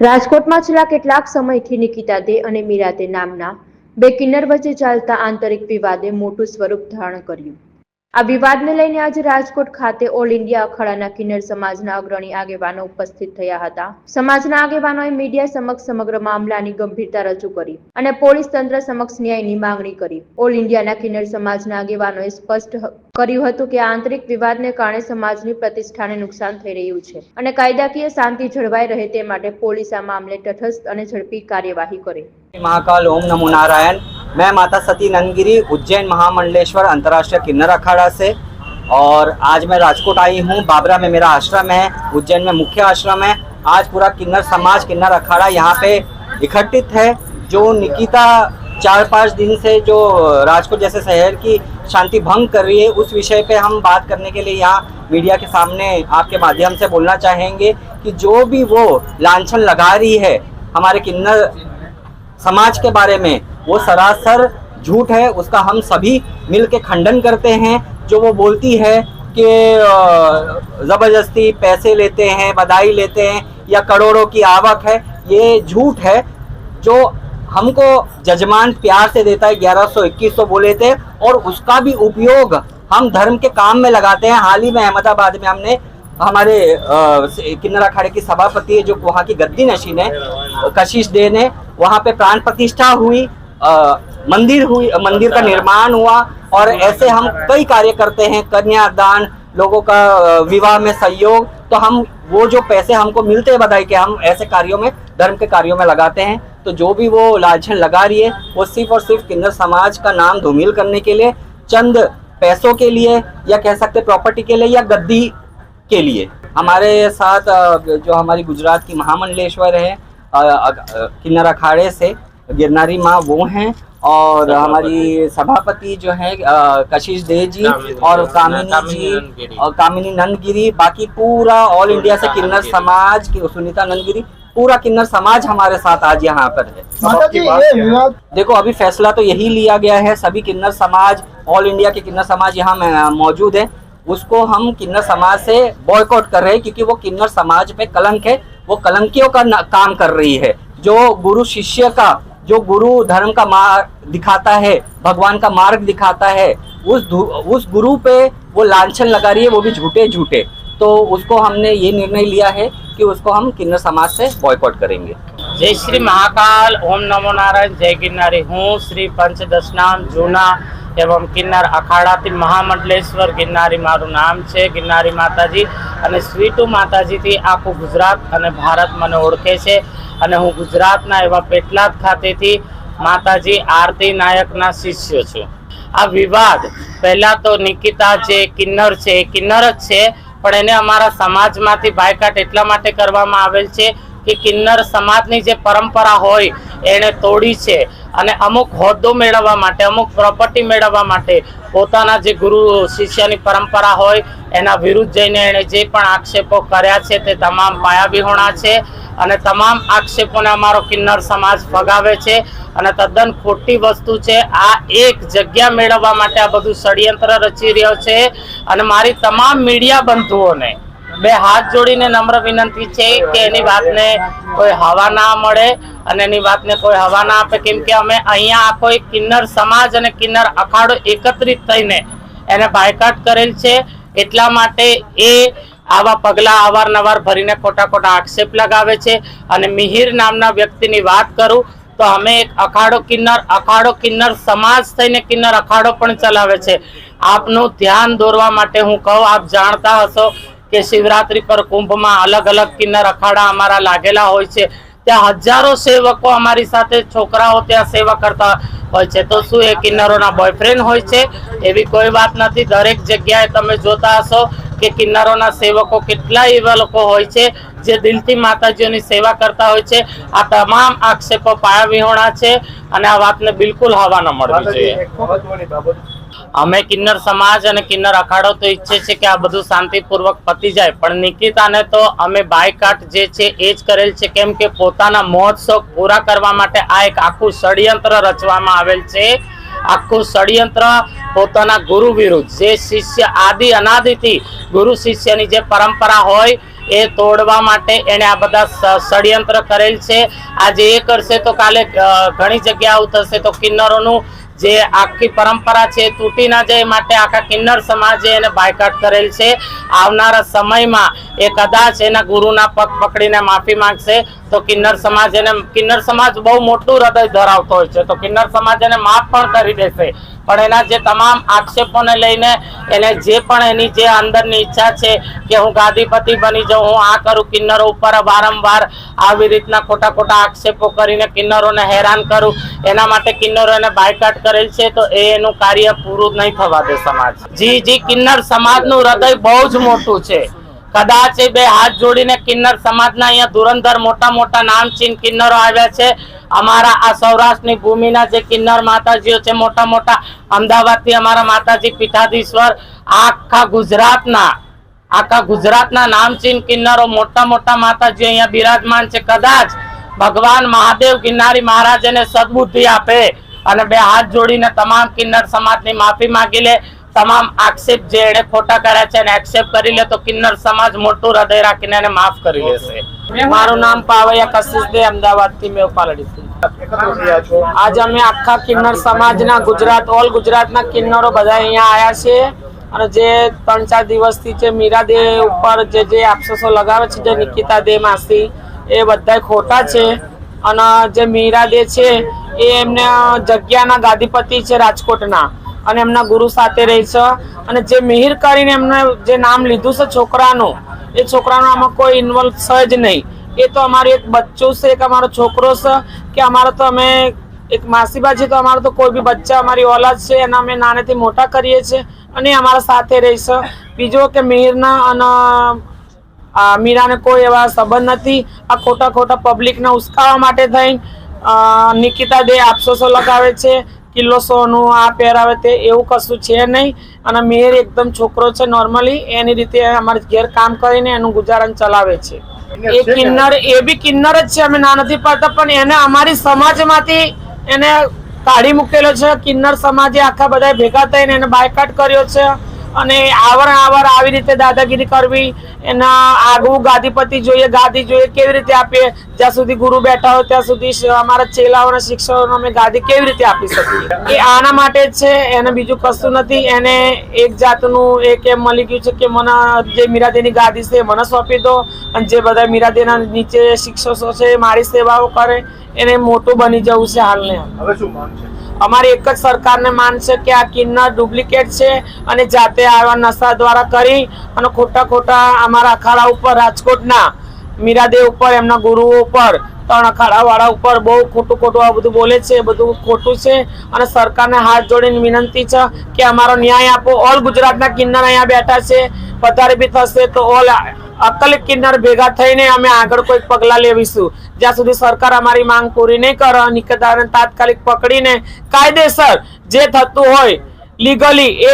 રાજકોટમાં છેલ્લા કેટલાક સમયથી નિકિતા દે અને મીરા દે નામના બે કિન્નર વચ્ચે ચાલતા આંતરિક વિવાદે મોટું સ્વરૂપ ધારણ કર્યું. આ વિવાદને લઈને આજે રાજકોટ ખાતે ઓલ ઇન્ડિયા અખાડાના કિન્નર સમાજના અગ્રણી આગેવાનો ઉપસ્થિત થયા હતા. સમાજના આગેવાનોએ મીડિયા સમક્ષ સમગ્ર મામલાની ગંભીરતા રજૂ કરી અને પોલીસ તંત્ર સમક્ષ ન્યાયની માંગણી કરી. ઓલ ઇન્ડિયાના કિન્નર સમાજના આગેવાનોએ સ્પષ્ટ કર્યું હતું કે આંતરિક વિવાદને કારણે સમાજની પ્રતિષ્ઠાને નુકસાન થઈ રહ્યું છે અને કાયદાકીય શાંતિ જળવાઈ રહે તે માટે પોલીસ આ मामले तटस्थ અને ઝડપી કાર્યવાही करे. महाकाल ओम नमो नारायण। मैं माता सती नंदगिरी उज्जैन महामंडलेश्वर अंतर्राष्ट्रीय किन्नर अखाड़ा से और आज मैं राजकोट आई हूँ। बाबरा में मेरा आश्रम है, उज्जैन में मुख्य आश्रम है। आज पूरा किन्नर समाज किन्नर अखाड़ा यहाँ पे इकट्ठित है। जो निकिता 4-5 दिन से जो राजकोट जैसे शहर की शांति भंग कर रही है, उस विषय पे हम बात करने के लिए यहाँ मीडिया के सामने आपके माध्यम से बोलना चाहेंगे कि जो भी वो लांछन लगा रही है हमारे किन्नर समाज के बारे में, वो सरासर झूठ है। उसका हम सभी मिल के खंडन करते हैं। जो वो बोलती है कि ज़बरदस्ती पैसे लेते हैं, बधाई लेते हैं या करोड़ों की आवक है, ये झूठ है। जो हमको जजमान प्यार से देता है, 1100-2100 बोले थे, और उसका भी उपयोग हम धर्म के काम में लगाते हैं। हाल ही में अहमदाबाद में हमने हमारे किन्नर अखाड़े की सभापति जो वहाँ की गद्दी नशीन है कशिश दे ने, वहाँ पे प्राण प्रतिष्ठा हुई, मंदिर का निर्माण हुआ, और ऐसे हम कई कार्य करते हैं, कन्यादान, लोगों का विवाह में सहयोग। तो हम वो जो पैसे हमको मिलते हैं बधाई के, हम ऐसे कार्यों में, धर्म के कार्यों में लगाते हैं। तो जो भी वो लांछन लगा रही है, वो सिर्फ और सिर्फ किन्नर समाज का नाम धूमिल करने के लिए, चंद पैसों के लिए, या कह सकते प्रॉपर्टी के लिए, या गद्दी के लिए। हमारे साथ जो हमारी गुजरात की महामंडलेश्वर है किन्नर अखाड़े से गिरनारी माँ वो हैं, और हमारी सभापति जो है कशिश दे जी और कामिनी नंदगिरी, बाकी पूरा ऑल इंडिया से किन्नर समाज की सुनीता नंदगिरी, पूरा किन्नर समाज हमारे साथ आज यहाँ पर है। देखो अभी फैसला तो यही लिया गया है, सभी किन्नर समाज, ऑल इंडिया के किन्नर समाज यहाँ मौजूद है। उसको हम किन्नर समाज से बॉयकॉट कर रहे हैं, क्योंकि वो किन्नर समाज पे कलंक है, वो कलंकियों का काम कर रही है। जो गुरु शिष्य का, जो गुरु धर्म का मार्ग दिखाता है, भगवान का मार्ग दिखाता है, उस गुरु पे वो लांछन लगा रही है, वो भी झूठे। तो उसको हमने ये निर्णय लिया है कि उसको हम किन्नर समाज से बॉयकॉट करेंगे। जय श्री महाकाल, ओम नमो नारायण, जय गिरनारी। हूँ श्री पंचदशनाम जूना एवं किन्नर अखाड़ा महामंडलेश्वर गिरनारी मारू नाम है। गिरनारी माताजी અને સ્વીટુ માતાજીથી આખું ગુજરાત અને ભારત મને ઓળખે છે, અને હું ગુજરાતના એવા પેટલાદ ખાતેથી માતાજી આરતી નાયકના શિષ્ય છું। આ વિવાદ પહેલા તો નિકિતા જે કિન્નર છે એ કિન્નર જ છે, પણ એને અમારા સમાજમાંથી બાયકાટ એટલા માટે કરવામાં આવેલ છે કે કિન્નર સમાજની જે પરંપરા હોય એણે તોડી છે, અને અમુક હોદ્દો મેળવવા માટે, અમુક પ્રોપર્ટી મેળવવા માટે પોતાના જે ગુરુ શિષ્યની પરંપરા હોય એના વિરુદ્ધ જઈને એણે જે પણ આક્ષેપો કર્યા છે તે તમામ પાયાવિહોણા છે, અને તમામ આક્ષેપોને અમારો કિન્નર સમાજ ફગાવે છે, અને તદ્દન ખોટી વસ્તુ છે। આ એક જગ્યા મેળવવા માટે આ બધું ષડયંત્ર રચી રહ્યો છે, અને મારી તમામ મીડિયા બંધુઓને બે હાથ જોડીને નમ્ર વિનંતી છે કે એની વાતને કોઈ હવા ના મળે અને એની વાતને કોઈ હવા ના આપે, કેમ કે અમે અહીંયા આખો એક કિન્નર સમાજ અને કિન્નર અખાડો એકત્રિત થઈને એને બાયકાટ કરેલ છે। એટલા માટે એ આવા પગલા અવારનવાર ભરીને ખોટા આક્ષેપ લગાવે છે। અને મિહિર નામના વ્યક્તિની વાત કરું તો અમે એક અખાડો કિન્નર સમાજ થઈને કિન્નર અખાડો પણ ચલાવે છે। આપનું ધ્યાન દોરવા માટે હું કહું, આપ જાણતા હશો કે શિવરાત્રી પર કુંભમાં અલગ અલગ કિન્નર અખાડા અમારા लागेला હોય છે। ત્યાં હજારો સેવકો અમારી સાથે છોકરાઓ ત્યાં સેવા કરતા હોય છે। તો શું એ કિન્નરોના બોયફ્રેન્ડ હોય છે? એવી કોઈ વાત નથી। દરેક જગ્યાએ તમે જોતા હશો કે કિન્નરોના સેવકો કેટલા એવા લોકો હોય છે જે દિલથી માતાજીઓની સેવા કરતા હોય છે। આ તમામ આક્ષેપો પાયાવિહોણા છે, અને આ વાતને બિલકુલ હવા ન મળવી જોઈએ। અમે કિન્નર સમાજ અને કિન્નર અખાડો તો ઈચ્છે છે કે આ બધું શાંતિપૂર્વક પતી જાય, પણ નિકિતાને તો અમે બાયકાટ જે છે એ જ કરેલ છે, કેમ કે પોતાના મોજ શોખ પૂરા કરવા માટે આ એક આખું ષડયંત્ર રચવામાં આવેલ છે। આખું ષડયંત્ર પોતાના ગુરુ વિરુદ્ધ, જે શિષ્ય આદિ અનાદિથી ગુરુ શિષ્યની જે પરંપરા હોય એ તોડવા માટે એણે આ બધા ષડયંત્ર કરેલ છે. આજે એ કરશે તો કાલે ઘણી જગ્યા આવું થશે તો કિન્નરોનું જે આખી પરંપરા છે તૂટી ના જાય માટે આખા કિન્નર સમાજે એને બાયકાટ કરેલ છે. આવનારા સમયમાં એ કદાચ એના ગુરુના પગ પકડીને માફી માંગશે તો કિન્નર સમાજ બહુ મોટું હૃદય ધરાવતો હોય છે તો કિન્નર સમાજ એને માફ પણ કરી દેશે. પણ એના જે તમામ આક્ષેપોને લઈને એને જે પણ એની જે અંદરની ઈચ્છા છે કે હું ગાદીપતિ બની જાઉં, હું આ કરું, કિન્નરો ઉપર વારંવાર આવી રીતના ખોટા ખોટા આક્ષેપો કરીને કિન્નરોને હેરાન કરું, એના માટે કિન્નરો એને બાયકાટ કરેલ છે તો એનું કાર્ય પૂરું નહીં થવા દે સમાજ. જી કિન્નર સમાજનું હૃદય બહુ જ મોટું છે. કદાચ એ બે હાથ જોડીને કિન્નર સમાજના અહીંયા ધુરંધર મોટા મોટા નામચીન કિન્નરો આવ્યા છે. અમારા આ સૌરાષ્ટ્રની ભૂમિના જે કિન્નર માતાજીઓ છે મોટા મોટા, અમદાવાદથી અમારા માતાજી પીઠાધીશ્વર, આખા ગુજરાતના નામચીન કિન્નરો મોટા મોટા માતાજીઓ અહીંયા બિરાજમાન છે. કદાચ ભગવાન મહાદેવ ગિરનારી મહારાજ એને સદબુદ્ધિ આપે અને બે હાથ જોડીને તમામ કિન્નર સમાજની માફી માંગી લે, તમામ આક્ષેપ જે એને ખોટા કર્યા છે એને એક્સેપ્ટ કરી લે તો કિન્નર સમાજ મોટું હૃદય રાખીને એને માફ કરી લેશે. મારું નામ પાવૈયા કશિશ દે, અમદાવાદથી મેં પાલડીથી. આજે અમે આખા કિન્નર સમાજના ઓલ ગુજરાતના કિન્નરો બધા અહીંયા આવ્યા છે અને જે 3-4 દિવસથી જે મીરા દે ઉપર જે આક્ષેપો લગાવે છે, જે નિકિતા દે માસી, એ બધા ખોટા છે. અને જે મીરા દે છે એ એમને જગ્યાના ગાદીપતિ છે રાજકોટના અને એમના ગુરુ સાથે રહી છે. અને જે મિહિર કરીને એમને જે નામ લીધું છે છોકરાનું, એ છોકરાનું આમાં કોઈ ઇન્વોલ્વ છે જ નહીં. એ તો અમારું એક બચ્ચું છે, એક અમારો છોકરો છે કે અમારો તો અમે એક માસીબા છે તો અમારો તો કોઈ બી બચ્ચા અમારી ઓલાદ છે એના અમે નાનેથી મોટા કરીએ છીએ અને અમારા સાથે રહી છે. બીજો કે મિહિરના અને મીરાને કોઈ એવા સંબંધ નથી. આ ખોટા પબ્લિકને ઉશ્કાવવા માટે થઈ નિકિતા દે આક્ષેપો લગાવે છે, કિલ્લો સોનું આ પહેરાવે તે, એવું કશું છે નહીં. અને મિહિર એકદમ છોકરો છે, નોર્મલી એની રીતે અમારે ઘેર કામ કરીને એનું ગુજારણ ચલાવે છે. એ બી કિન્નર જ છે, અમે ના નથી પાડતા, પણ એને અમારી સમાજમાંથી એને કાઢી મૂકેલો છે. કિન્નર સમાજે આખા બધા ભેગા થઈને એને બાયકાટ કર્યો છે અને આવર આવી રીતે દાદાગીરી કરવી, એના આગવું ગાદીપતિ જોઈએ, ગાદી જોઈએ, કેવી રીતે આપીએ? જ્યાં સુધી ગુરુ બેઠા હોય ત્યાં સુધી અમારા ચેલાઓના શિક્ષકોને અમે ગાદી કેવી રીતે આપી શકીએ? એ આના માટે જ છે, એને બીજું કશું નથી. એને એક જાતનું એક એમ મળી ગયું છે કે મને જે મીરાદેની ગાદી છે મને સોંપી દો અને જે બધા મીરાદેના નીચે શિક્ષકો છે મારી સેવાઓ કરે, એને મોટું બની જવું છે. હાલને હવે શું માંગ છે અમારી? એક જ સરકારને માંગ છે કે આ કિન્નર ડુપ્લિકેટ છે અને જાતે આવા નશા દ્વારા કરી અને ખોટા અમારા અખાડા ઉપર, રાજકોટના મીરાદેવ ઉપર, એમના ગુરુઓ ઉપર, 3 અખાડાવાળા ઉપર બહુ ખોટું આ બધું બોલે છે. એ બધું ખોટું છે અને સરકારને હાથ જોડીને વિનંતી છે કે અમારો ન્યાય આપો. ઓલ ગુજરાતના કિન્નર અહીંયા બેઠા છે, વધારે બી થશે તો ઓલ અકલ કિન્નર ભેગા થઈને અમે આગળ કોઈ પગલા લેવીશું. જ્યાં સુધી સરકાર અમારી માંગ પૂરી નહીં કરે, નિકિતાને તાત્કાલિક પકડીને કાયદેસર જે થતું હોય લીગલી એ